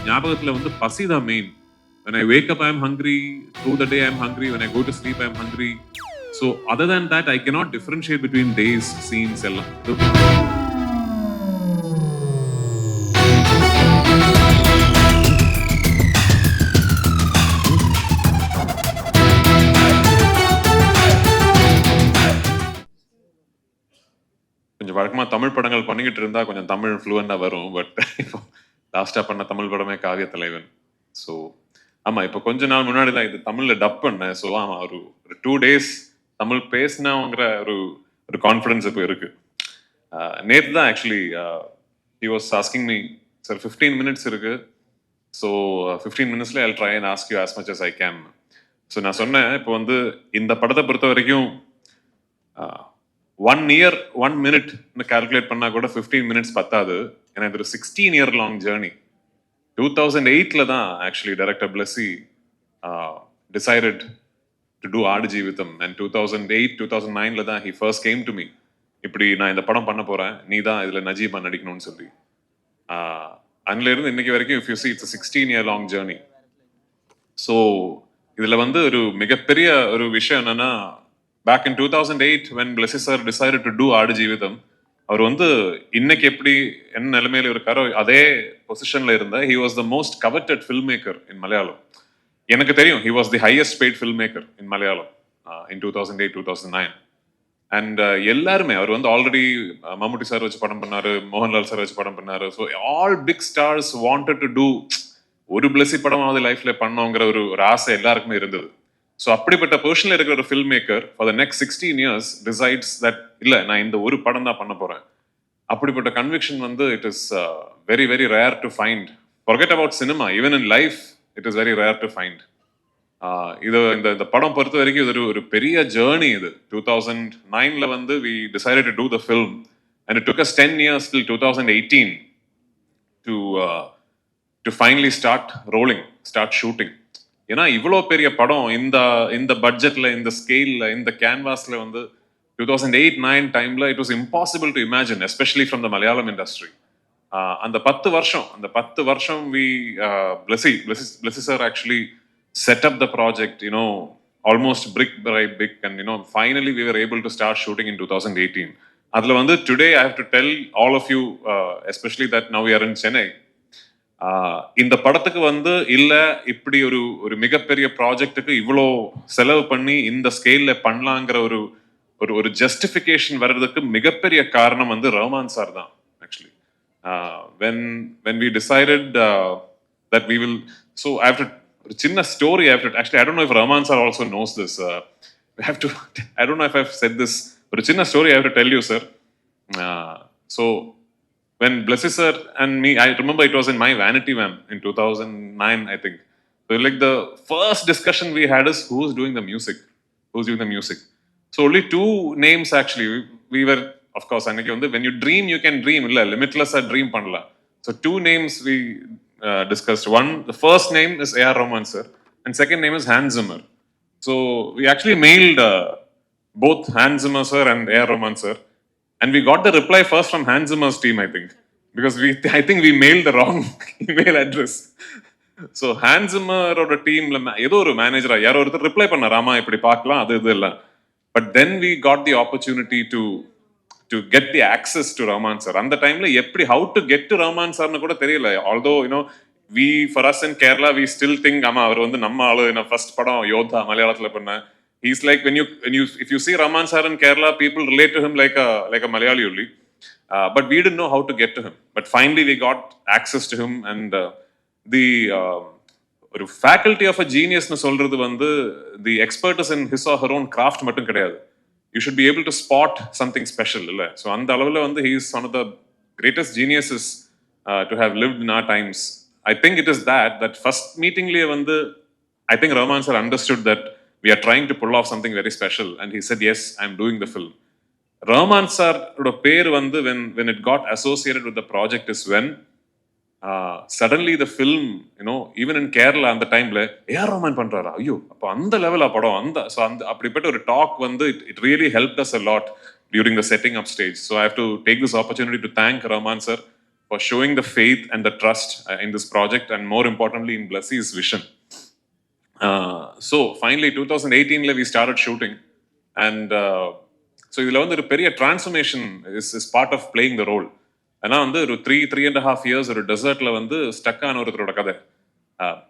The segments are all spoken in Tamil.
ஞாபகத்துல வந்து பசி தான் main. When I wake up, I am hungry. Through the day, I am hungry. When I go to sleep, I am hungry. So other than that, I cannot differentiate between days, scenes எல்லாம். கொஞ்சம் வழக்கமா தமிழ் படங்கள் பண்ணிக்கிட்டு இருந்தா கொஞ்சம் தமிழ் ஃப்ளூவெண்டா வரும். பட் இப்போ லாஸ்டா பண்ண தமிழ் படமே காவிய தலைவன். ஸோ ஆமா, இப்போ கொஞ்ச நாள் முன்னாடி தான் இது தமிழ்ல டப் பண்ணேன். ஸோ ஆமா, ஒரு 2 days தமிழ் பேசினாங்கிற ஒரு ஒரு கான்ஃபிடன்ஸ் இப்போ இருக்கு. நேற்று தான் actually he was asking me, sir 15 minutes இருக்கு, ஸோ 15 minutesல I try and ask you as much as I can. So நான் சொன்னேன், இப்போ வந்து இந்த படத்தை பொறுத்த வரைக்கும் 1 year 1 minute கால்குலேட் பண்ணா கூட 15 minutes பத்தாது. ஏன்னா இது ஒரு 16 year long ஜேர்னி. 2008ல தான் actually director Blessy decided to do Aadu Jeevitham. And 2008-2009ல தான் he first came to me, இப்படி நான் இந்த படம் பண்ண போறேன், நீ தான் இதுல நஜீபா நடிக்கணும்னு சொல்லி. அதுல இருந்து இன்னைக்கு வரைக்கும் if you see it's a 16 year long journey. So இதுல வந்து ஒரு மிகப்பெரிய ஒரு விஷயம் என்னன்னா, back in 2008 when Blessy sir decided to do ஆடு ஜீவிதம், அவர் வந்து இன்னைக்கு எப்படி என்ன நிலைமையில இருக்காரோ அதே பொசிஷன்ல இருந்த he was the most coveted filmmaker in Malayalam. எனக்கு தெரியும் he was the highest paid filmmaker in Malayalam in 2008-2009. And எல்லாருமே, அவர் வந்து ஆல்ரெடி மம்முட்டி சார் வச்சு படம் பண்ணாரு, மோகன்லால் சார் வச்சு படம் பண்ணாரு. So all big stars wanted to do ஒரு பிளஸி படமாவது லைஃப்ல பண்ணோங்கிற ஒரு ஆசை எல்லாருக்குமே இருந்தது. ஸோ அப்படிப்பட்ட பொசிஷன்ல இருக்கிற ஒரு film maker for the next 16 years decides that இல்ல, நான் இந்த ஒரு படம் தான் பண்ண போறேன். அப்படிப்பட்ட கன்விக்ஷன் வந்து it is very very rare to find. Forget about cinema, even in life it is very rare to find. இது இந்த படம் பொறுத்த வரைக்கும் இது ஒரு பெரிய ஜேர்னி. இது 2009ல வந்து we decided to do the film and it took us 10 years till 2018 to finally start rolling, start shooting. ஏன்னா இவ்வளோ பெரிய படம் இந்த பட்ஜெட்ல, இந்த ஸ்கேல்ல, இந்த கேன்வாஸ்ல வந்து 2008-9 டைம்ல it was impossible to imagine, especially from the Malayalam industry. அந்த 10 வருஷம் Blessy sir actually set up the project, almost brick by brick, and finally we were able to start shooting in 2018. Adla vandu today I have to tell all of you, especially that now we are in Chennai, இந்த படத்துக்கு வந்து இல்ல இப்படி ஒரு மிகப்பெரிய ப்ராஜெக்ட்டுக்கு இவ்வளோ செலவு பண்ணி இந்த ஸ்கேல்ல பண்ணலாங்கிற ஒரு ஜஸ்டிஃபிகேஷன் வர்றதுக்கு மிகப்பெரிய காரணம் வந்து ரஹ்மான் சார் தான். Actually when we decided that we will, so I have to, ஒரு சின்ன story actually I don't know if Rahman sir also knows this. I don't know if I've said this. ஒரு சின்ன story I have to tell you, sir. So when Blessy sir and me, I remember it was in my vanity van in 2009, I think. So like the first discussion we had is who's doing the music. So only 2 names actually. We were, of course, when you dream you can dream, illa limitless dream பண்ணல. So 2 names we discussed. One, the first name is A.R. Rahman sir, and second name is Hans Zimmer. So we actually mailed both Hans Zimmer sir and A.R. Rahman sir, and we got the reply first from Hans Zimmer's team, I think, because I think we mailed the wrong email address. So Hans Zimmer oda team la edho oru manager yaro oru reply panna, Rama ipdi paakalam adu idu illa. But then we got the opportunity to get the access to Rahman sir. And the time la eppadi how to get to Rahman sir nu kuda theriyala. Although we, for us in Kerala, we still think ama avaru vandu namma aalu in first padam Yodha Malayalathila panna. He's like, when you if you see Rahman sir in Kerala, people relate to him like a Malayali only. But we didn't know how to get to him. But finally we got access to him, and the ஒரு faculty of a genius nu சொல்றது வந்து the expert is in his or her own craft மட்டும் கிடையாது. You should be able to spot something special, illa. So அந்த அளவுல வந்து he is one of the greatest geniuses to have lived in our times. I think it is that first meeting liye vandu I think Rahman sir understood that we are trying to pull off something very special, and he said, yes, I am doing the film. Rahman sir oda per vandu when it got associated with the project is when suddenly the film, even in Kerala அந்த டைம்ல A.R. Rahman பண்றாரா, ஐயோ அப்ப அந்த லெவலா படம், அந்த சோ அந்த அப்படிப்பட்ட ஒரு டாக் வந்து it really helped us a lot during the setting up stage. So I have to take this opportunity to thank Rahman sir for showing the faith and the trust in this project, and more importantly, in Blessy's vision. So finally, 2018, we started shooting, and so இதுல வந்து ஒரு பெரிய transformation is part of playing the role. ஏன்னா வந்து ஒரு 3.5 years ஒரு டெசர்ட்ல வந்து ஸ்டக் ஆன ஒருத்தரோட கதை.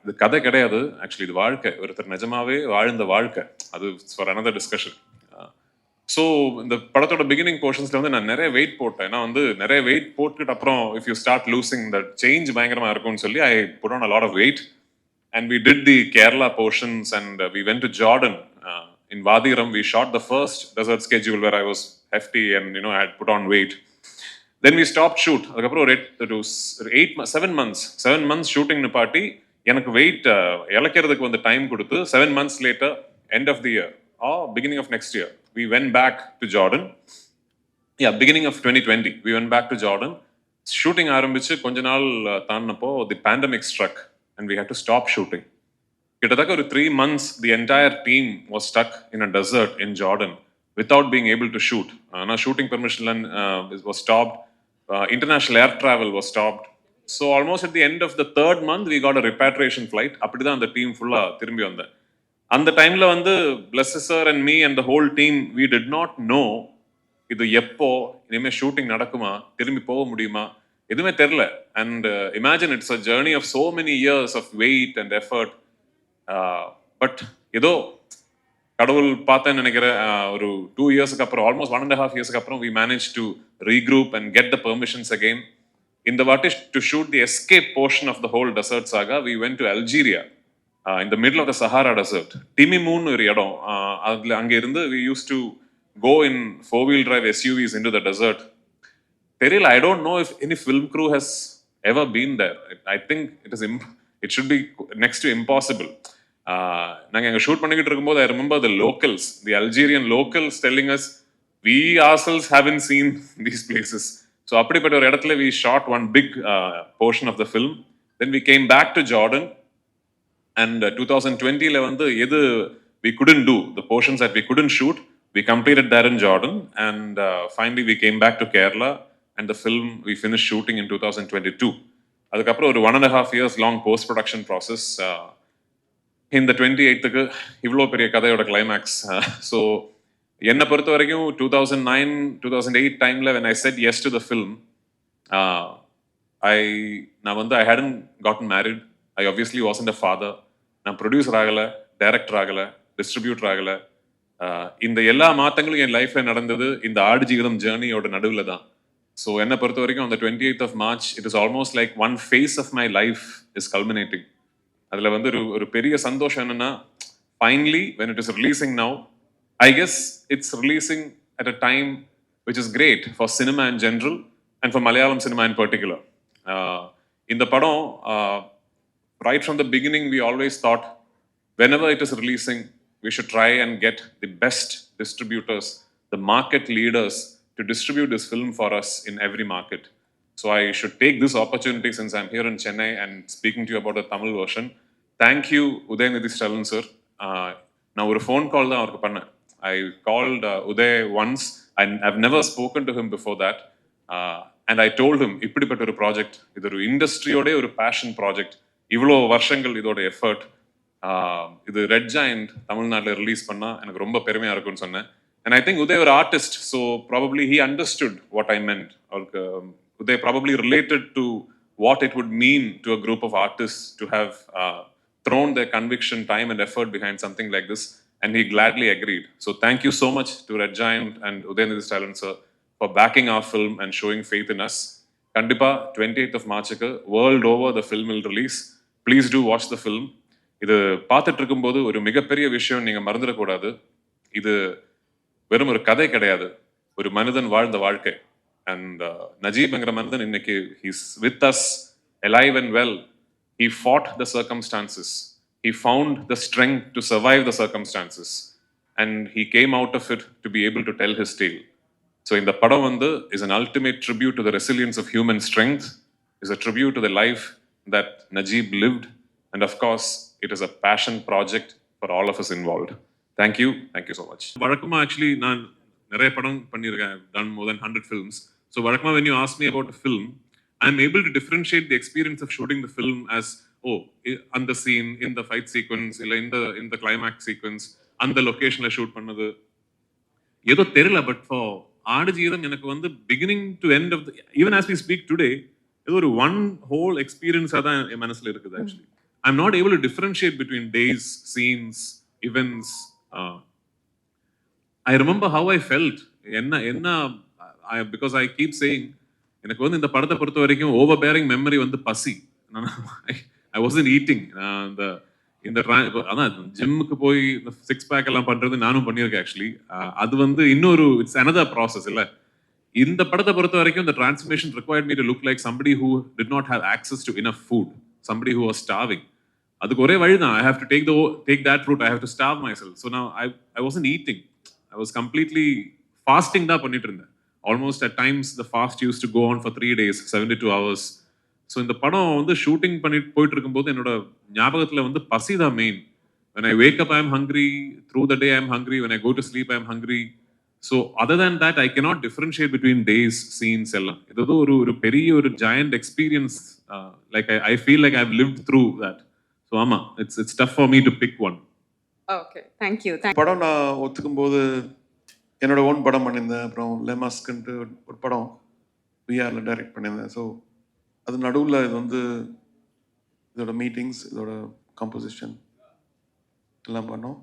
இது கதை கிடையாது, ஆக்சுவலி இது வாழ்க்கை, ஒருத்தர் நிஜமாவே வாழ்ந்த வாழ்க்கை. அது ஃபார் another discussion. ஸோ இந்த படத்தோட பிகினிங் போர்ஷன்ஸ்ல வந்து நான் நிறைய வெயிட் போட்டேன். ஏன்னா வந்து நிறைய வெயிட் போட்டுட்டு அப்புறம் if you start losing the change பயங்கரமா இருக்கும்னு சொல்லி I put on a lot of weight. And we did the Kerala portions, and we went to Jordan. In Vadiram, we shot the first desert schedule where I was hefty and, you know, I had put on weight. Then we stopped shoot. அதுக்கப்புறம் ஒரு 7 months shooting நிப்பாட்டி எனக்கு வெயிட் இழக்கிறதுக்கு வந்து டைம் கொடுத்து 7 months later, end of the year or beginning of next year, we went back to Jordan. Yeah, beginning of 2020, we went back to Jordan. Shooting ஆரம்பிச்சு கொஞ்ச நாள் தாண்டினப்போ the pandemic struck and we had to stop shooting. கிட்டத்தட்ட ஒரு 3 months the entire team was stuck in a desert in Jordan without being able to shoot. Shooting permission was stopped. International air travel was stopped. So almost at the end of the 3rd month we got a repatriation flight. அப்படிதான் அந்த டீம் ஃபுல்லா திரும்பி வந்தேன். அந்த டைம்ல வந்து Blessy sir and me and the whole team, we did not know இது எப்போ இனிமே ஷூட்டிங் நடக்குமா, திரும்பி போக முடியுமா, எதுவுமே தெரியல. And imagine it's a journey of so many years of weight and effort. But ஏதோ கடவுள் பார்த்தேன்னு நினைக்கிறேன், ஒரு 2 yearsக்கு அப்புறம், ஆல்மோஸ்ட் 1.5 yearsக்கு அப்புறம் we managed to regroup and get the permissions again. இந்த வாட்டி to shoot the escape portion of the whole desert saga, we went to Algeria, in the middle of the Sahara desert. Timimoun ஒரு இடம், அதுல அங்க இருந்து we used to go in 4-wheel drive SUVs into the desert. தெரியல, I don't know if any film crew has ever been there. I think it should be next to impossible. நாங்க அங்க ஷூட் பண்ணிக்கிட்டு இருக்கும்போது I remember the locals, the Algerian locals telling us we ourselves haven't seen these places. So அப்படிப்பட்ட ஒரு இடத்துல we shot one big portion of the film. Then we came back to Jordan, and 2020 வந்து எது we couldn't do, the portions that we couldn't shoot, we completed that in Jordan, and finally we came back to Kerala, and the film we finished shooting in 2022. அதுக்கப்புறம் ஒரு 1.5 years long post production process. இந்த 28க்கு இவ்வளோ பெரிய கதையோட கிளைமேக்ஸ். ஸோ என்னை பொறுத்த வரைக்கும் 2009-2008 டைம்ல when I said yes to the film, நான் வந்து I hadn't gotten married. I obviously wasn't a father. நான் ப்ரொடியூசர் ஆகலை, டைரக்டர் ஆகலை, டிஸ்ட்ரிபியூட்டர் ஆகலை. இந்த எல்லா மாற்றங்களும் என் லைஃப்ல நடந்தது இந்த ஆடு ஜீவிதம் ஜேர்னியோட நடுவில் தான். ஸோ என்னை பொறுத்த வரைக்கும் அந்த 28th of March, it is almost like one phase of my life is culminating. அதில் வந்து ஒரு பெரிய சந்தோஷம் என்னன்னா, finally when it is releasing now, I guess it's releasing at a time which is great for cinema in general and for Malayalam cinema in particular. இந்த படம், right from the beginning we always thought whenever it is releasing, we should try and get the best distributors, the market leaders, to distribute this film for us in every market. So I should take this opportunity, since I'm here in Chennai and speaking to you about the Tamil version. Thank you, Udayanidhi Stalin sir. நான் ஒரு phone call தான் அவருக்கு பண்ணேன். I called Uday once, and I've never spoken to him before that. And I told him, இப்படிப்பட்ட ஒரு ப்ராஜெக்ட், இது ஒரு இண்டஸ்ட்ரியோட ஒரு பேஷன் ப்ராஜெக்ட், இவ்வளோ வருஷங்கள் இதோட எஃபர்ட், இது ரெட் ஜாயிண்ட் தமிழ்நாட்டில் ரிலீஸ் பண்ணா எனக்கு ரொம்ப பெருமையா இருக்கும்னு சொன்னேன். And I think Uday was an artist, so probably he understood what I meant. Uday probably related to what it would mean to a group of artists to have thrown their conviction, time and effort behind something like this, and he gladly agreed. So thank you so much to Red Giant and Udayanidhi Stalin sir for backing our film and showing faith in us. Kandipa 28th of March world over the film will release. Please do watch the film. இது பார்த்துட்டு இருக்கும்போது ஒரு மிகப்பெரிய விஷயம் நீங்க மறந்துடக்கூடாது. இது வெறும் ஒரு கதை கிடையாது, ஒரு மனிதன் வாழ்ந்த வாழ்க்கை. அண்ட் நஜீப்ங்கிற மனிதன் இன்னைக்கு he's with us, alive and well. He fought the circumstances. He found the strength to survive the circumstances, and he came out of it to be able to tell his tale. So இந்த படம் வந்து is an ultimate tribute to the resilience of human strength, is a tribute to the life that Najib lived, and of course it is a passion project for all of us involved. Thank you so much. வழக்கமா actually நான் நிறைய படம் பண்ணியிருக்கேன். I've done more than 100 films. So வழக்கமா when you ask me about a film, I'm able to differentiate the experience of shooting the film as, oh, on the scene, in the fight sequence, illa in the climax sequence, அந்த லொகேஷன்ல ஷூட் பண்ணது ஏதோ தெரியல. பட் ஃபார் ஆடுஜீதம் எனக்கு வந்து beginning to end of even as we speak today இது ஒரு ஒன் ஹோல் எக்ஸ்பீரியன்ஸா தான் என் மனசுல இருக்குது. Actually I am not able to differentiate between days, scenes, events. I remember how I felt. என்ன பிகாஸ் ஐ கீப் சேயிங், எனக்கு வந்து இந்த படத்தை பொறுத்த வரைக்கும் ஓவர் பேரிங் மெமரி வந்து பசி. I wasn't eating. இந்த அதான் ஜிம்முக்கு போய் இந்த 6 பேக் எல்லாம் பண்றது நானும் பண்ணியிருக்கேன் ஆக்சுவலி. அது வந்து இன்னொரு இட்ஸ் another ப்ராசஸ் இல்ல. இந்த படத்தை பொறுத்த வரைக்கும் the transformation required me to look like somebody who did not have access to enough food, somebody who was starving. அதுக்கு ஒரே வழி தான், I have to take that route. I have to starve myself. So now I wasn't eating. I was completely fasting தான் பண்ணிட்டு இருந்தேன். Almost at times the fast used to go on for 3 days, 72 hours. So இந்த படம் வந்து ஷூட்டிங் பண்ணிட்டு போயிட்டு இருக்கும்போது என்னோட ஞாபகத்தில் வந்து பசி தான் main. when I wake up I am hungry, through the day I am hungry, when I go to sleep I am hungry. So other than that I cannot differentiate between days, scenes எல்லாம். இது ஒரு பெரிய ஒரு giant experience. Like I feel like I have lived through that. So ஆமா, it's tough for me to pick one. Okay, thank you. படம் நான் ஒத்துக்கும் போது என்னோட ஓன் படம் பண்ணியிருந்தேன். அப்புறம் லெமாஸ்க்குன்ட்டு ஒரு படம் விஆரில் டைரக்ட் பண்ணியிருந்தேன். ஸோ அது நடுவில் இது வந்து இதோட மீட்டிங்ஸ், இதோட கம்போசிஷன் எல்லாம் பண்ணோம்.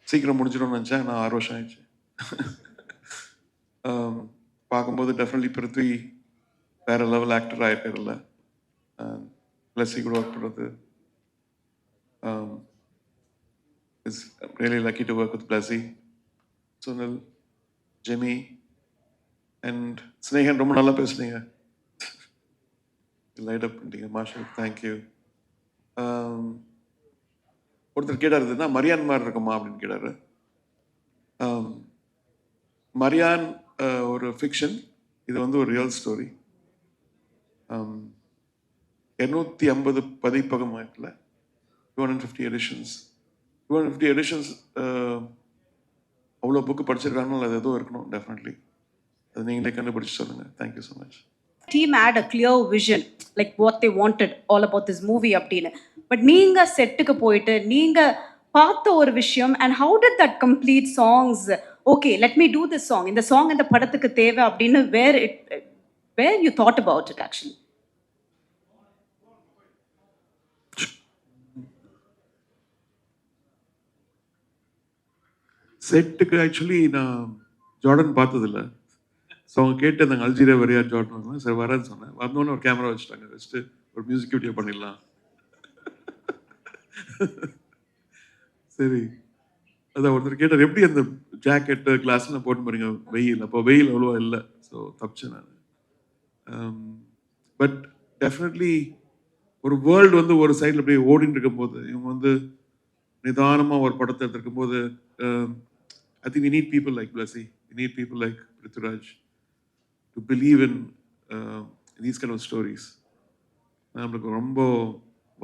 சீக்கிரம் முடிஞ்சிடும்னு நினச்சேன். நான் 6 வருஷம் ஆயிடுச்சு. பார்க்கும்போது டெஃபினெட்லி பிருத்வி வேறு லெவல் ஆக்டர் ஆகிருக்காருல்ல. பிளஸ்ஸி கூட ஒர்க் பண்ணுறது. It's really lucky to work with Blessy, Sunil, Jimmy and Snehan. ரொம்ப நல்லா பேசுனீங்க, லைட் அப் பண்ணிட்டீங்க. Marshal, thank you. ஒருத்தர் கேட்டார், மரியான் மாதிரி இருக்குமா அப்படின்னு கேட்டார். மரியான் ஒரு ஃபிக்ஷன், இது வந்து ஒரு ரியல் ஸ்டோரி. 250 பதிப்பகம் ஆயிட்டுல, 250 எடிஷன்ஸ். 250 எடிஷன்ஸ். அவ்வளோ புக்கு படிச்சிருக்காங்கன்னு அது எதுவும் இருக்கணும் டெஃபினெட்லி. அது நீங்களே கண்டுபிடிச்சி சொல்லுங்கள். Thank you so much. Team had a clear vision, like what they wanted all about this movie அப்படின்னு. பட் நீங்க செட்டுக்கு போயிட்டு நீங்க பார்த்த ஒரு விஷயம், and how did that complete songs, okay let me do this song, இந்த song இந்த படத்துக்கு தேவை அப்படின்னு where you thought about it actually? செட்டுக்கு ஆக்சுவலி நான் ஜார்டன் பார்த்ததில்லை. ஸோ அவங்க கேட்டு அந்த அல்ஜீரியா வரையா ஜார்டன், சரி வரேன்னு சொன்னேன். வந்தோன்னே ஒரு கேமரா வச்சுட்டாங்க, வச்சுட்டு ஒரு மியூசிக் வீடியோ பண்ணிடலாம். சரி, அதான் ஒருத்தர் கேட்டார் எப்படி அந்த ஜாக்கெட்டு கிளாஸ்லாம் போட்டு போறீங்க வெயில். அப்போ வெயில் அவ்வளோவா இல்லை, ஸோ தப்பிச்சேன் நான். பட் டெஃபினெட்லி ஒரு வேர்ல்டு வந்து ஒரு சைடில் அப்படியே ஓடிட்டு இருக்கும்போது, இவங்க வந்து நிதானமாக ஒரு படத்தை எடுத்துருக்கும் போது, I think we need people like Blessy, we need people like Prithviraj to believe in these kind of stories. நம்மளுக்கு ரொம்ப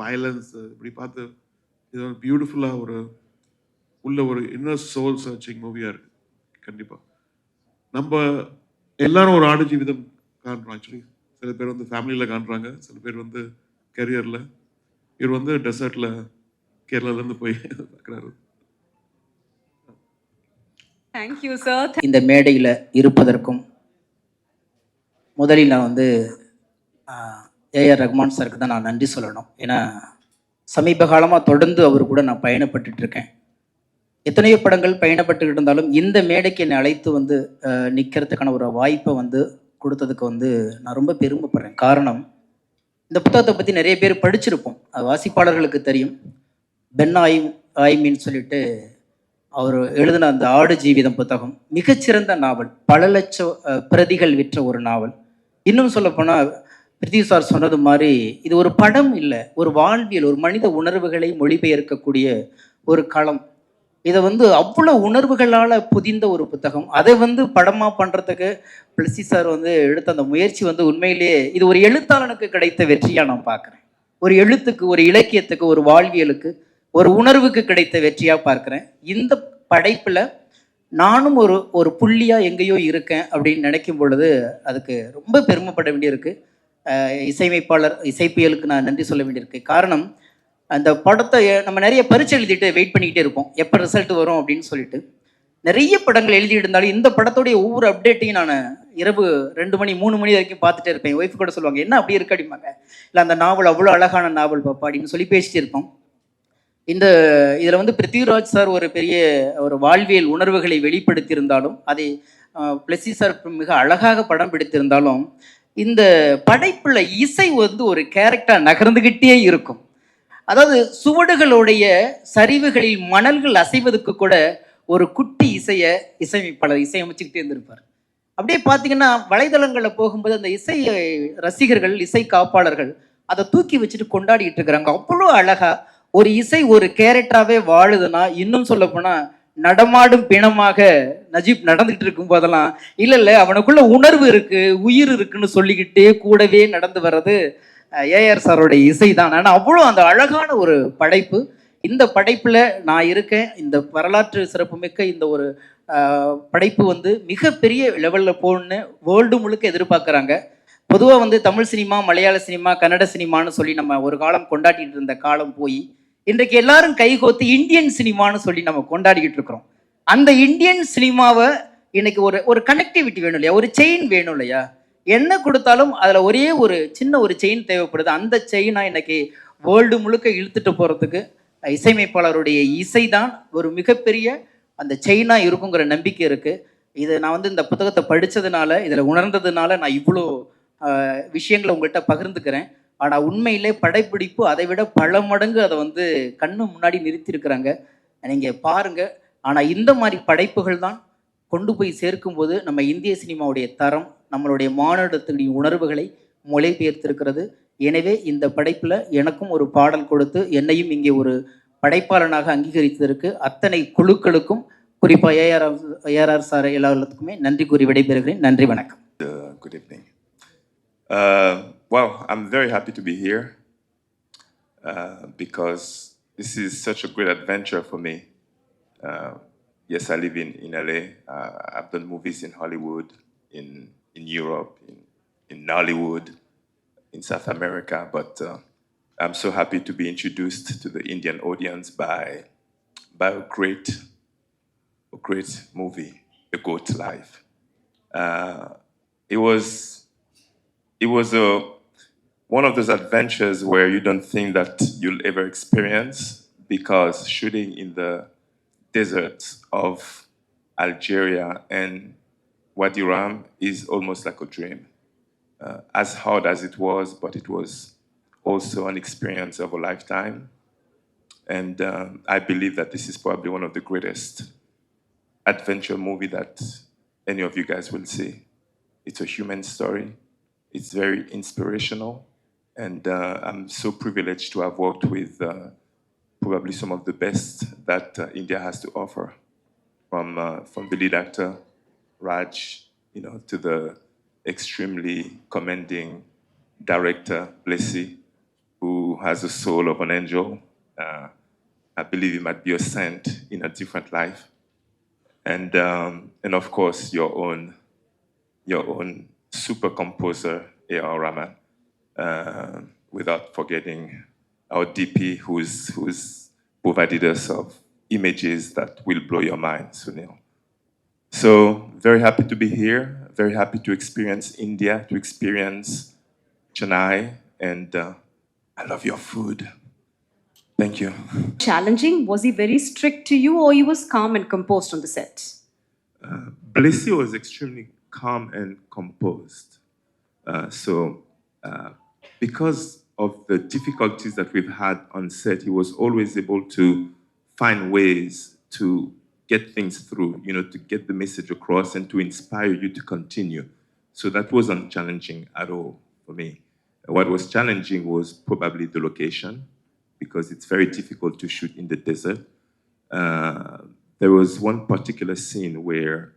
வயலன்ஸ் இப்படி பார்த்து இது ஒரு பியூட்டிஃபுல்லாக உள்ள ஒரு இன்னர் சோல் சர்ச்சிங் மூவியாக இருக்குது. கண்டிப்பாக நம்ம எல்லாரும் ஒரு ஆடு ஜீவிதம் காண்றோம். ஆக்சுவலி சில பேர் வந்து ஃபேமிலியில் காண்றாங்க, சில பேர் வந்து கரியரில். இவர் வந்து டெசர்ட்டில் கேரளாலேருந்து போய் பார்க்குறாரு. Thank you sir. இந்த மேடையில் இருப்பதற்கும் முதலில் நான் வந்து ஏஆர் ரஹ்மான் சாருக்கு தான் நான் நன்றி சொல்லணும். ஏன்னா சமீப காலமாக தொடர்ந்து அவர் கூட நான் பயணப்பட்டுட்டு இருக்கேன். எத்தனையோ படங்கள் பயணப்பட்டுக்கிட்டு இருந்தாலும் இந்த மேடைக்கு என்னை அழைத்து வந்து நிற்கிறதுக்கான ஒரு வாய்ப்பை வந்து கொடுத்ததுக்கு வந்து நான் ரொம்ப பெருமைப்படுறேன். காரணம், இந்த புத்தகத்தை பற்றி நிறைய பேர் படிச்சிருப்போம், அது வாசிப்பாளர்களுக்கு தெரியும். பென் ஆய்மின்னு சொல்லிட்டு அவர் எழுதின அந்த ஆடு ஜீவிதம் புத்தகம் மிகச்சிறந்த நாவல், பல லட்சம் பிரதிகள் விற்ற ஒரு நாவல். இன்னும் சொல்லப்போனால் பிரித்தி சார் சொன்னது மாதிரி இது ஒரு படம் இல்லை, ஒரு வாழ்வியல், ஒரு மனித உணர்வுகளை மொழிபெயர்க்கக்கூடிய ஒரு களம். இதை வந்து அவ்வளோ உணர்வுகளால் புதிந்த ஒரு புத்தகம். அதை வந்து படமாக பண்ணுறதுக்கு பிளஸி சார் வந்து எடுத்த அந்த முயற்சி வந்து உண்மையிலேயே இது ஒரு எழுத்தாளனுக்கு கிடைத்த வெற்றியாக நான் பார்க்குறேன். ஒரு எழுத்துக்கு, ஒரு இலக்கியத்துக்கு, ஒரு வாழ்வியலுக்கு, ஒரு உணர்வுக்கு கிடைத்த வெற்றியாக பார்க்குறேன். இந்த படைப்பில் நானும் ஒரு புள்ளியாக எங்கேயோ இருக்கேன் அப்படின்னு நினைக்கும் பொழுது அதுக்கு ரொம்ப பெருமைப்பட வேண்டியிருக்கு. இசைப்பியலுக்கு நான் நன்றி சொல்ல வேண்டியிருக்கு. காரணம், அந்த படத்தை நம்ம நிறைய பரீட்சை எழுதிட்டு வெயிட் பண்ணிக்கிட்டே இருப்போம், எப்போ ரிசல்ட் வரும் அப்படின்னு சொல்லிட்டு. நிறைய படங்கள் எழுதி இருந்தாலும் இந்த படத்துடைய ஒவ்வொரு அப்டேட்டையும் நான் இரவு 2 மணி 3 மணி வரைக்கும் பார்த்துட்டே இருப்பேன். ஒய்ஃப் கூட சொல்லுவாங்க, என்ன அப்படி இருக்கு அப்படிம்பாங்க. இல்லை அந்த நாவல் அவ்வளோ அழகான நாவல் பாப்பா அப்படின்னு சொல்லி பேசிட்டு இருப்போம். இதில் வந்து பிருத்திவிராஜ் சார் ஒரு பெரிய ஒரு வாழ்வியல் உணர்வுகளை வெளிப்படுத்தியிருந்தாலும், அதை பிளஸி சார் மிக அழகாக படம் பிடித்திருந்தாலும், இந்த படைப்புல இசை வந்து ஒரு கேரக்டர் நகர்ந்துகிட்டே இருக்கும். அதாவது சுவடுகளுடைய சரிவுகளில் மணல்கள் அசைவதற்கு கூட ஒரு குட்டி இசையமைப்பாளர் இசையமைச்சுக்கிட்டே இருந்திருப்பார். அப்படியே பார்த்தீங்கன்னா வலைதளங்களில் போகும்போது அந்த இசை ரசிகர்கள், இசை காப்பாளர்கள் அதை தூக்கி வச்சுட்டு கொண்டாடிட்டு இருக்கிறாங்க. அவ்வளோ அழகா ஒரு இசை ஒரு கேரக்டராகவே வாழுதுன்னா, இன்னும் சொல்ல போனா நடமாடும் பிணமாக நஜீப் நடந்துகிட்டு இருக்கும் போதெல்லாம் இல்லை அவனுக்குள்ள உணர்வு இருக்கு, உயிர் இருக்குன்னு சொல்லிக்கிட்டே கூடவே நடந்து வர்றது ஏஆர் சாரோட இசை தான். ஆனால் அவ்வளோ அந்த அழகான ஒரு படைப்பு. இந்த படைப்பில் நான் இருக்கேன். இந்த வரலாற்று சிறப்புமிக்க இந்த ஒரு படைப்பு வந்து மிகப்பெரிய லெவலில் போகணுன்னு வேர்ல்டு முழுக்க எதிர்பார்க்குறாங்க. பொதுவாக வந்து தமிழ் சினிமா, மலையாள சினிமா, கன்னட சினிமான்னு சொல்லி நம்ம ஒரு காலம் கொண்டாடிட்டு இருந்த காலம் போய் இன்றைக்கு எல்லாரும் கைகோத்து இந்தியன் சினிமான்னு சொல்லி நம்ம கொண்டாடிக்கிட்டு இருக்கிறோம். அந்த இந்தியன் சினிமாவை இன்னைக்கு ஒரு கனெக்டிவிட்டி வேணும் இல்லையா, ஒரு செயின் வேணும் இல்லையா. என்ன கொடுத்தாலும் அதில் ஒரே ஒரு சின்ன ஒரு செயின் தேவைப்படுது. அந்த செயினாக இன்னைக்கு வேர்ல்டு முழுக்க இழுத்துட்டு போகிறதுக்கு இசையமைப்பாளருடைய இசை தான் ஒரு மிகப்பெரிய அந்த செயினாக இருக்குங்கிற நம்பிக்கை இருக்குது. இதை நான் வந்து இந்த புத்தகத்தை படித்ததுனால, இதில் உணர்ந்ததுனால நான் இவ்வளோ விஷயங்களை உங்கள்கிட்ட பகிர்ந்துக்கிறேன். ஆனால் உண்மையிலே படைப்பிடிப்பு அதை விட பல மடங்கு அதை வந்து கண்ணு முன்னாடி நிறுத்தியிருக்கிறாங்க. நீங்கள் பாருங்கள். ஆனால் இந்த மாதிரி படைப்புகள் தான் கொண்டு போய் சேர்க்கும்போது நம்ம இந்திய சினிமாவுடைய தரம், நம்மளுடைய மாநிலத்தினுடைய உணர்வுகளை மொழிபெயர்த்திருக்கிறது. எனவே இந்த படைப்பில் எனக்கும் ஒரு பாடல் கொடுத்து என்னையும் இங்கே ஒரு படைப்பாளனாக அங்கீகரித்ததற்கு அத்தனை குழுக்களுக்கும், குறிப்பாக ஏஆர் சார் எல்லாத்துக்குமே நன்றி கூறி விடைபெறுகிறேன். நன்றி, வணக்கம். Good evening. Well, I'm very happy to be here because this is such a great adventure for me. Yes, I live in LA. I've done movies in Hollywood, in Europe, in Nollywood, in South America, but I'm so happy to be introduced to the Indian audience by a great movie, A Goat Life. It was one of those adventures where you don't think that you'll ever experience, because shooting in the deserts of Algeria and Wadi Ram is almost like a dream. As hard as it was, but it was also an experience of a lifetime. And I believe that this is probably one of the greatest adventure movie that any of you guys will see. It's a human story. It's very inspirational. And I'm so privileged to have worked with probably some of the best that India has to offer. From the lead actor, Raj, to the extremely commending director, Blessy, who has the soul of an angel. I believe he might be a saint in a different life. And of course, your own super composer, A.R. Rahman, without forgetting our DP, who's provided us of images that will blow your mind, Sunil. So, very happy to be here, very happy to experience India, to experience Chennai, and I love your food. Thank you. Challenging? Was he very strict to you, or he was calm and composed on the set? Blessy was extremely calm and composed. Because of the difficulties that we've had on set, he was always able to find ways to get things through, to get the message across and to inspire you to continue. So that wasn't challenging at all for me. What was challenging was probably the location, because it's very difficult to shoot in the desert. There was one particular scene where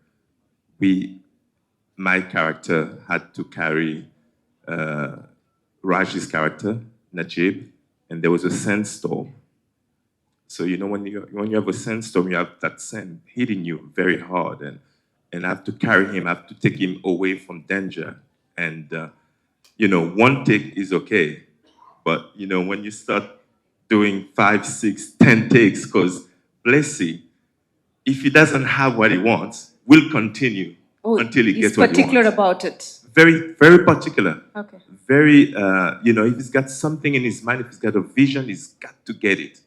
my character had to carry Raj's character, Najib, and there was a sandstorm. So, when you have a sandstorm, you have that sand hitting you very hard, and I have to carry him, I have to take him away from danger. And one take is okay. But, when you start doing 5, 6, 10 takes, because Blessy, if he doesn't have what he wants, will continue until he he's gets what he particular wants. about it. Very, very particular. Okay. Very, if he's got something in his mind, if he's got a vision, he's got to get it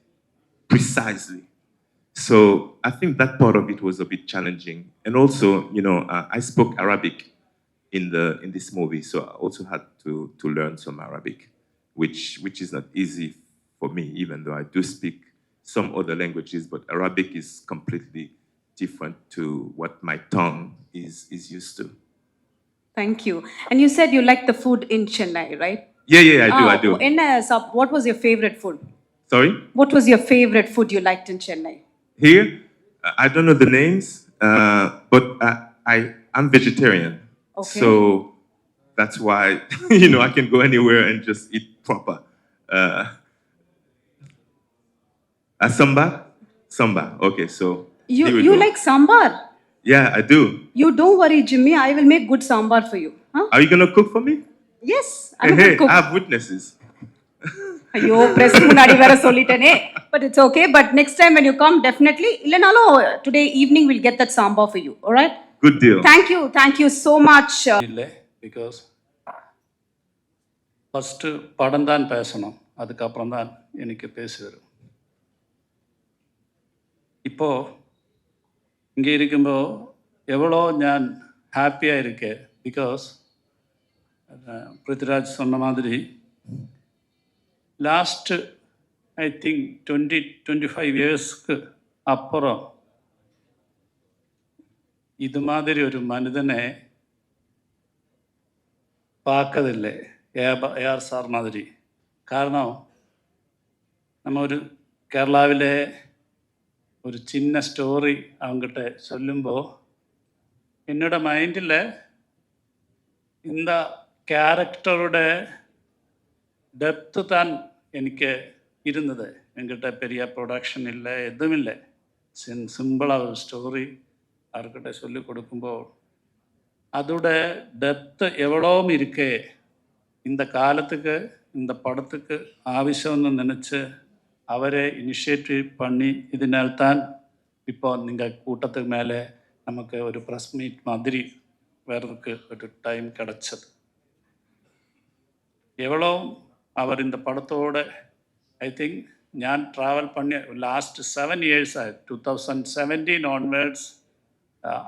precisely. So I think that part of it was a bit challenging. And also, I spoke Arabic in this movie, so I also had to learn some Arabic, which is not easy for me, even though I do speak some other languages, but Arabic is completely different to what my tongue is used to. Thank you. And you said you like the food in Chennai, right? Yeah, I do. What was your favorite food? Sorry? What was your favorite food you liked in Chennai? Here, I don't know the names, but I'm vegetarian. Okay. So that's why, I can go anywhere and just eat proper. Samba? Samba. Okay, so. here we You go. like sambar? Yeah, I do. You don't worry, Jimmy. I will make good sambar for you. Huh? Are you going to cook for me? Yes, I'm a Hey, good cook. I have witnesses. ஐயோ பிரஸ் முன்னாடி வேற சொல்லிட்டேனே but it's okay but next time when you come definitely இல்லனாலும் today evening we'll get that sambar for you, all right? Good deal. Thank you so much. இல்லை பிகாஸ் ஃபஸ்ட்டு படம் தான் பேசணும், அதுக்கப்புறம் தான் எனக்கு பேச வரும். ഇപ്പോൾ இங்கே இருக்குമ്പോൾ எவ்வளோ ഞാൻ ஹாப்பியாக இருக்கேன் பிகாஸ் பிருத்திராஜ் சொன்ன மாதிரி லாஸ்ட்டு ஐ திங்க் 20-25 இயர்ஸ்க்கு அப்புறம் இது மாதிரி ஒரு மனிதனை பார்க்கதில்லை AR സാർ മാതിരി. കാരണം നമ്മൾ ഒരു കേരളാവിലെ ഒരു ചിന്ന സ്റ്റോറി അവங்கிட்ட சொல்லுമ്പോൾ என்னோட மைண்டில் இந்த கேரக்டரோட டெப்த்து தான் எனக்கு இருந்தது. என்கிட்ட பெரிய ப்ரொடக்ஷன் இல்லை, எதுவும் இல்லை. சிம்பிளாக ஒரு ஸ்டோரி அவர்கிட்ட சொல்லி கொடுக்கும்போது அதோட டெப்த்து எவ்வளோவும் இருக்கே. இந்த காலத்துக்கு இந்த படத்துக்கு ஆവശ്யம்னு நினச்சி அவரை இனிஷியேட்டிவ் பண்ணி இதனால்தான் இப்போ நீங்கள் கூட்டத்துக்கு மேலே நமக்கு ஒரு ப்ரெஸ் மீட் மாதிரி வர்றதுக்கு ஒரு டைம் கிடச்சது. எவ்வளோ அவர் இந்த படத்தோட ஐ திங்க் ഞാൻ ട്രാവൽ பண்ணி லாஸ்ட் 7 years 2017 onwards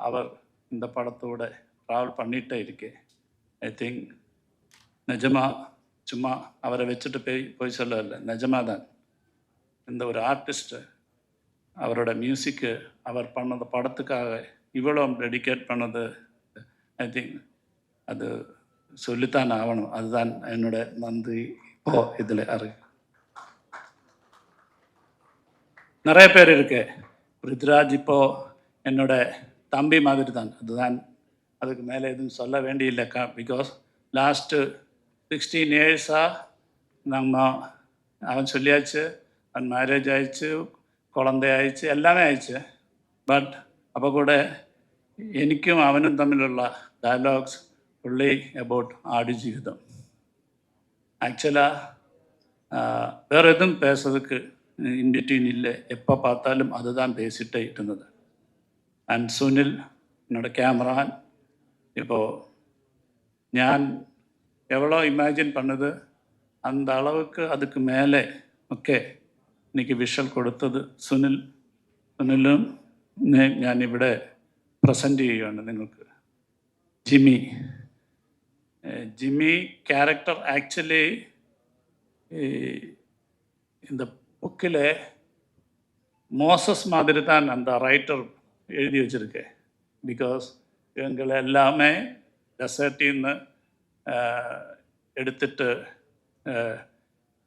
அவர் இந்த படத்தோட ட்ராவல் பண்ணிகிட்டே இருக்கேன். ஐ திங்க் நிஜமா சும்மா அவரை வச்சுட்டு போய் சொல்லலை, நிஜமாக தான் இந்த ஒரு ஆர்டிஸ்ட்டு அவரோட மியூசிக்கு அவர் பண்ணது படத்துக்காக இவ்வளோ டெடிகேட் பண்ணது ஐ திங்க் அது சொல்லித்தான் ஆகணும். அதுதான் என்னோட நன்றி. இப்போ இதில் நிறைய பேர் இருக்கு. பிருத்விராஜ் இப்போது என்னோட தம்பி மாதிரி தான். அதுதான், அதுக்கு மேலே எதுவும் சொல்ல வேண்டியில்லைக்கா. பிகாஸ் லாஸ்ட்டு 16 years-ஆக நம்ம அவன் சொல்லியாச்சு, அவன் மேரேஜ் ஆயிடுச்சு, குழந்தை ஆயிடுச்சு, எல்லாமே ஆயிடுச்சு. பட் அப்போ கூட എനിക്കും അവനും തമ്മിലുള്ള ഡയലോഗ്സ് ഉള്ളി അബൌട്ട് ആടുജീവിതം. ആക്ച്വലാக வேறு எதுவும் பேசுறதுக்கு இன்பிட்வீன் இல்லை. எப்போ பார்த்தாலும் அதுதான் பேசிகிட்டே இருந்தது. அண்ட் சுனில் என்னோட கேமரான். இப்போது ഞാൻ எவ்வளோ இமேஜின் பண்ணது அந்த அளவுக்கு அதுக்கு மேலே ഒക്കെ എനിക്ക് വിഷ്വൽ കൊടുത്തത് സുനിലും ഞാനിവിടെ പ്രസൻറ്റ് ചെയ്യുകയാണ് നിങ്ങൾക്ക്. ജിമ്മി ക്യാരക്ടർ ആക്ച്വലി இந்த புக்கில் மோசஸ் மாதிரி தான் அந்த ரைட்டர் எழுதி வச்சுருக்கேன். பிகாஸ் இவங்களை எல்லாமே டெசர்ட்டின்னு எடுத்துட்டு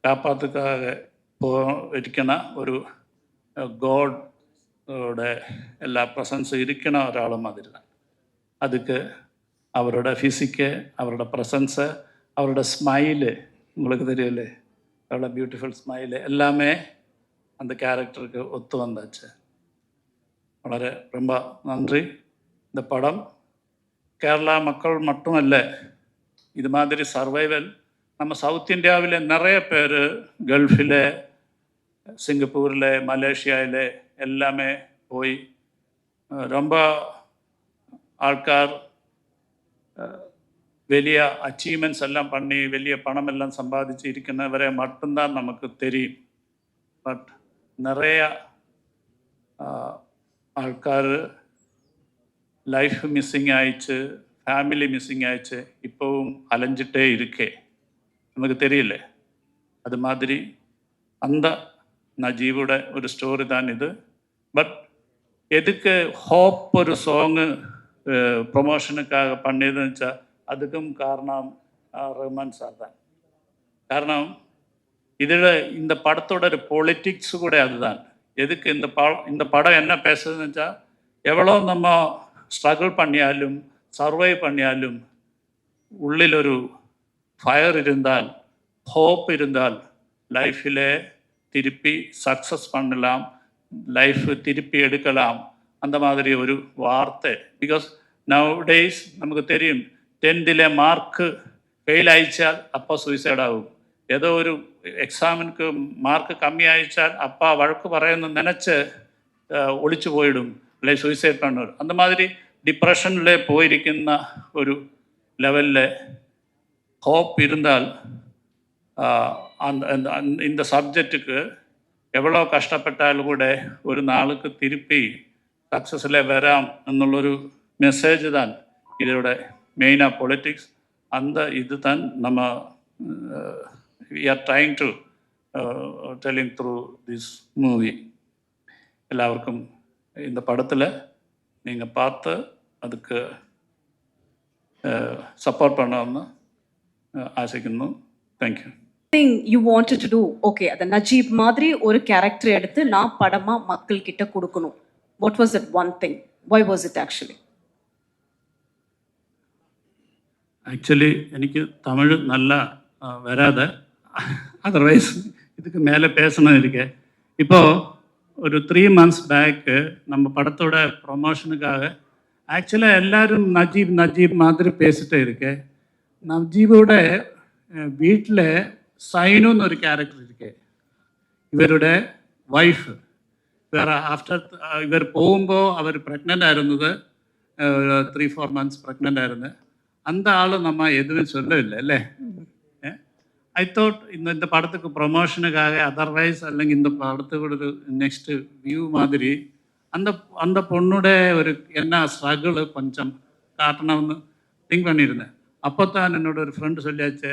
காப்பாற்றுக்காக ഇരിക്കണ ഒരു ഗോഡോட എല്ലാ പ്രസൻസും ഇരിക്കണ ഒരാൾ മാതിരി தான். அதுக்கு அவரோட ஃபிசிக்கு, அவரோட ப்ரெசன்ஸு, அவரோட ஸ்மைலு, உங்களுக்கு தெரியல, அவரோட பியூட்டிஃபுல் ஸ்மைலு எல்லாமே அந்த கேரக்டருக்கு ஒத்து வந்தாச்சு. വളരെ ரொம்ப நன்றி. இந்த படம் கேரளா மக்கள் மட்டும் இல்லை, இது மாதிரி சர்வைவல் நம்ம சவுத் இந்தியாவில் நிறைய பேர் கல்ஃபில், சிங்கப்பூரில், மலேசியாவில் எல்லாமே போய் ரொம்ப ஆட்கார் വലിയ അച്ചീവ്മെൻറ്റ്സ് എല്ലാം പണി വലിയ പണമെല്ലാം സമ്പാദിച്ചിരിക്കുന്നവരെ മട്ടുംതാൻ നമുക്ക് തെരിയും. ബട്ട് നിറയ ആൾക്കാർ ലൈഫ് മിസ്സിങ് ആയിച്ച്, ഫാമിലി മിസ്സിങ് ആയിച്ച് ഇപ്പവും അലഞ്ചിട്ടേ ഇരിക്കേ നമുക്ക് തെരിയില്ലേ. അത് മാതിരി அந்த நஜீவோட ஒரு ஸ்டோரி தான் இது. பட் எதுக்கு ஹோப் ஒரு சாங்கு ப்ரொமோஷனுக்காக பண்ணியதுன்னு வச்சால் அதுக்கும் காரணம் ரஹ்மான் சார் தான். காரணம் இதில் இந்த படத்தோட ஒரு பொலிட்டிக்ஸு கூட அதுதான். எதுக்கு இந்த படம் என்ன பேசுதுன்னு வச்சால், எவ்வளோ நம்ம ஸ்ட்ரகிள் பண்ணியாலும் சர்வைவ் பண்ணியாலும் ഉള്ളിലൊരു ഫയർ ഇരുന്നാൽ, ഹോപ്പ് ഇരുന്നാൽ லைஃப்பில் திருப்பி சக்ஸஸ் பண்ணலாம், லைஃப் திருப்பி எடுக்கலாம். அந்த மாதிரி ஒரு வார்த்தை. பிகாஸ் நவ் டேஸ் நமக்கு தெரியும், 10th മാർക്ക് ഫെയിൽ അയച്ചാൽ അപ്പോൾ സൂയിസൈഡ് ആവും. ഏതോ ഒരു എക്സാമിന് മാർക്ക് കമ്മി അയച്ചാൽ അപ്പോൾ വഴക്ക് പറയുന്നു നനച്ച് ഒളിച്ചു പോയിടും, അല്ലെങ്കിൽ സൂയിസൈഡ് പണ്ണൂർ. அந்த மாதிரி டிப்ரெஷனில் போயிருക്കുന്ന ஒரு லெவலில் ஹோப் இருந்தால் இந்த சப்ஜெக்டுக்கு எவ்வளோ கஷ்டப்பட்டாலும் கூட ஒரு நாளுக்கு திருப்பி சக்ஸஸில் வராம் എന്നുള്ളൊരു മെസ്സേജ് தான் இதோட மெயினாக பொலிட்டிக்ஸ். அந்த இது தான் நம்ம we are trying to telling through this movie. எல்லாருக்கும் இந்த படத்தில் நீங்கள் பார்த்து அதுக்கு சப்போர்ட் பண்ணணும்னு ஆசைக்கணும். Thank you. Thing you wanted to do, okay, அந்த நஜீப் மாதிரி ஒரு கேரக்டர் எடுத்து நான் படமா மக்கள் கிட்ட கொடுக்கணும். What was that one thing? Why was it actually? Actually எனக்கு தமிழ் நல்லா வராத, அதர்வைஸ் இதுக்கு மேலே பேசணும் இருக்கேன். இப்போது ஒரு 3 months பேக்கு நம்ம படத்தோட ப்ரொமோஷனுக்காக ஆக்சுவலாக எல்லோரும் நஜீப் மாதிரி பேசிட்டே இருக்கேன். நஜீபோட வீட்டில் சைனுன்னு ஒரு கேரக்டர் இருக்கு, இவரோட ஒய்ஃப். வேறு ஆஃப்டர் இவர் போகுമ്പോൾ அவர் ப்ரெக்னெண்ட்டாக இருந்தது, 3-4 months ப்ரெக்னெண்ட்டாக இருந்தது. அந்த ஆளும் நம்ம எதுவும் சொல்லவில்லை അല്ലേ. ஐ தாட் இந்த படத்துக்கு ப்ரொமோஷனுக்காக அதர்வைஸ் അല്ലെങ്കിൽ இந்த படத்துக்கு ஒரு நெக்ஸ்ட் வியூ மாதிரி அந்த பொண்ணோட ஒரு என்ன ஸ்ட்ரகிள் கொஞ்சம் காட்டணும்னு திங்க் பண்ணியிருந்தேன். அப்போ தான் என்னோட ஒரு ஃப்ரெண்டு சொல்லியாச்சு,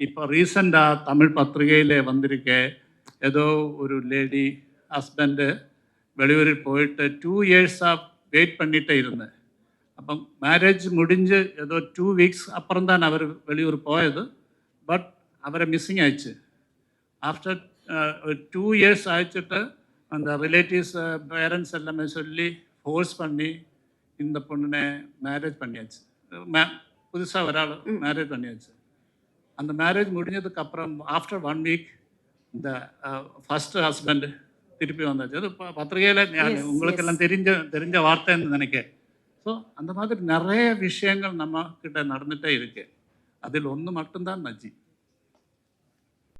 இப்போ ரீசெண்டாக தமிழ் பத்திரிகையில் வந்திருக்க ஏதோ ஒரு லேடி ஹஸ்பண்டு வெளியூரில் போயிட்டு 2 years வெயிட் பண்ணிகிட்டே இருந்தேன். അപ്പം മാരേജ് മുടിഞ്ഞ് ഏതോ 2 weeks അപ്പുറം തന്നെ അവർ വെളിയൂർ പോയത്. ബട്ട് അവരെ മിസ്സിങ് ആയിച്ച്. ആഫ്റ്റർ 2 years ആയിച്ചിട്ട് அந்த ரிலேட்டிவ்ஸ் பேரண்ட்ஸ் எல்லாமே சொல்லி ஃபோர்ஸ் பண்ணி இந்த பொண்ணுனை மேரேஜ் பண்ணியாச்சு. புதுசாக ஒரு ஆள் மேரேஜ் பண்ணியாச்சு. அந்த மேரேஜ் முடிஞ்சதுக்கு அப்புறம் ஆஃப்டர் 1 week இந்த ஃபஸ்ட்டு ஹஸ்பண்ட் திருப்பி வந்தாச்சு. அது பத்திரிகையில் உங்களுக்கெல்லாம் தெரிஞ்ச வார்த்தைன்னு நினைக்கிறேன். ஸோ அந்த மாதிரி நிறைய விஷயங்கள் நம்ம கிட்ட நடந்துகிட்டே இருக்கு. அதில் ஒன்று மட்டும்தான் நஜீப்.